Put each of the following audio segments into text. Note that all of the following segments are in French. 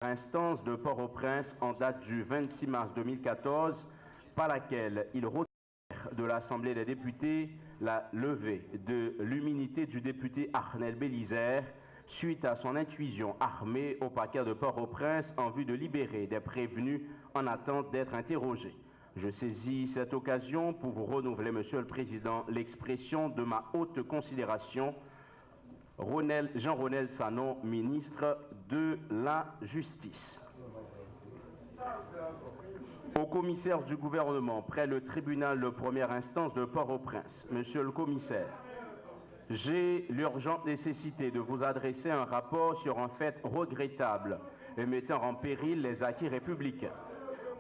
instance de Port-au-Prince en date du 26 mars 2014, par laquelle il requiert de l'Assemblée des députés la levée de l'immunité du député Arnel Bélizaire suite à son intrusion armée au parquet de Port-au-Prince en vue de libérer des prévenus en attente d'être interrogés. Je saisis cette occasion pour vous renouveler, Monsieur le Président, l'expression de ma haute considération. Jean-Ronel Sanon, ministre de la Justice. Au commissaire du gouvernement, près le tribunal de première instance de Port-au-Prince. Monsieur le commissaire, j'ai l'urgente nécessité de vous adresser un rapport sur un fait regrettable et mettant en péril les acquis républicains.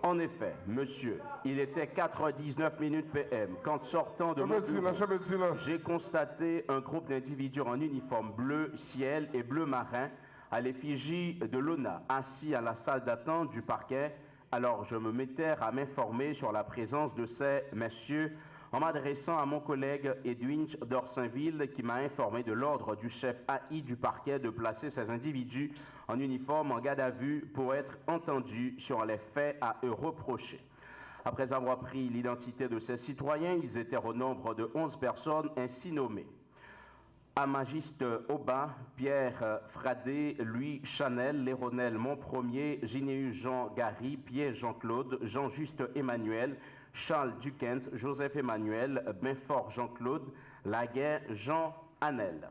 En effet, monsieur, il était 4h19 PM quand, sortant de mon bureau, j'ai constaté un groupe d'individus en uniforme bleu ciel et bleu marin à l'effigie de l'ONA assis à la salle d'attente du parquet. Alors je me mettais à m'informer sur la présence de ces messieurs en m'adressant à mon collègue Edwin d'Orsainville qui m'a informé de l'ordre du chef AI du parquet de placer ces individus en uniforme en garde à vue pour être entendus sur les faits à eux reprochés. Après avoir pris l'identité de ces citoyens, ils étaient au nombre de 11 personnes ainsi nommées. Amagiste Aubin, Pierre Fradé, Louis Chanel, Léronel Montpremier, Ginéus Jean Gary, Pierre Jean-Claude, Jean-Juste Emmanuel, Charles Duquens, Joseph Emmanuel, Benfort Jean-Claude, Laguerre Jean Hanel.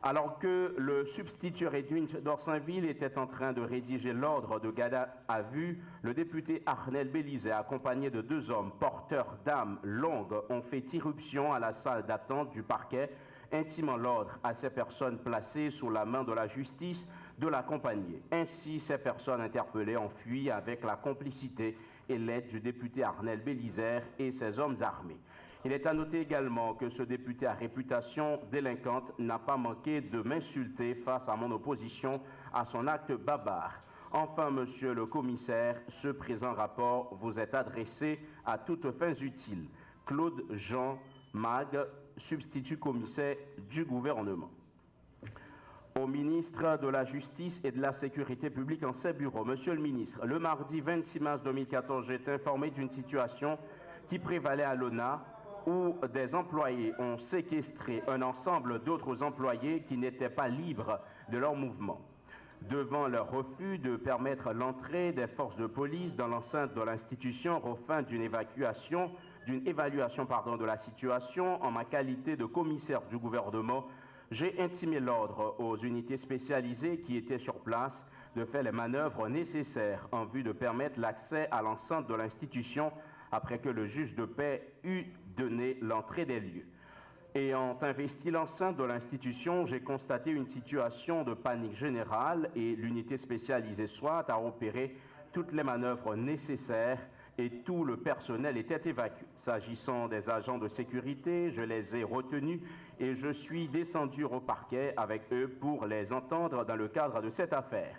Alors que le substitut Edwin d'Orsainville était en train de rédiger l'ordre de garde à vue, le député Arnel Bélizaire, accompagné de 2 hommes porteurs d'armes longues, ont fait irruption à la salle d'attente du parquet, intimant l'ordre à ces personnes placées sous la main de la justice de l'accompagner. Ainsi, ces personnes interpellées ont fui avec la complicité et l'aide du député Arnel Bélizaire et ses hommes armés. Il est à noter également que ce député à réputation délinquante n'a pas manqué de m'insulter face à mon opposition à son acte barbare. Enfin, monsieur le commissaire, ce présent rapport vous est adressé à toutes fins utiles. Claude Jean Mag, substitut commissaire du gouvernement. Au ministre de la Justice et de la Sécurité publique en ses bureaux. Monsieur le ministre, le mardi 26 mars 2014, j'ai été informé d'une situation qui prévalait à l'ONA où des employés ont séquestré un ensemble d'autres employés qui n'étaient pas libres de leur mouvement. Devant leur refus de permettre l'entrée des forces de police dans l'enceinte de l'institution aux fins d'une évaluation de la situation, en ma qualité de commissaire du gouvernement, j'ai intimé l'ordre aux unités spécialisées qui étaient sur place de faire les manœuvres nécessaires en vue de permettre l'accès à l'enceinte de l'institution après que le juge de paix eut donné l'entrée des lieux. Ayant investi l'enceinte de l'institution, j'ai constaté une situation de panique générale et l'unité spécialisée SWAT a opéré toutes les manœuvres nécessaires et tout le personnel était évacué. S'agissant des agents de sécurité, je les ai retenus et je suis descendu au parquet avec eux pour les entendre dans le cadre de cette affaire.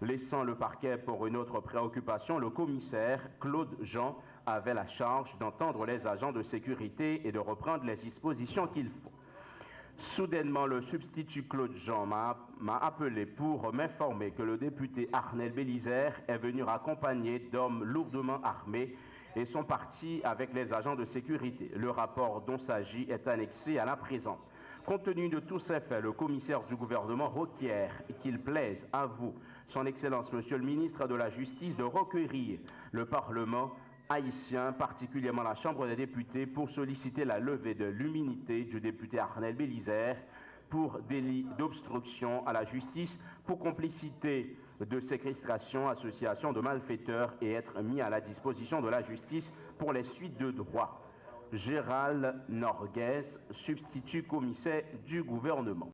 Laissant le parquet pour une autre préoccupation, le commissaire Claude Jean avait la charge d'entendre les agents de sécurité et de reprendre les dispositions qu'il faut. Soudainement, le substitut Claude Jean m'a appelé pour m'informer que le député Arnel Bélizaire est venu accompagné d'hommes lourdement armés et sont partis avec les agents de sécurité. Le rapport dont s'agit est annexé à la présente. Compte tenu de tous ces faits, le commissaire du gouvernement requiert qu'il plaise à vous, son Excellence, Monsieur le ministre de la Justice, de requérir le Parlement haïtien, particulièrement la Chambre des députés, pour solliciter la levée de l'immunité du député Arnel Bélizaire pour délit d'obstruction à la justice, pour complicité de séquestration, association de malfaiteurs et être mis à la disposition de la justice pour les suites de droit. Gérald Norguez, substitut commissaire du gouvernement.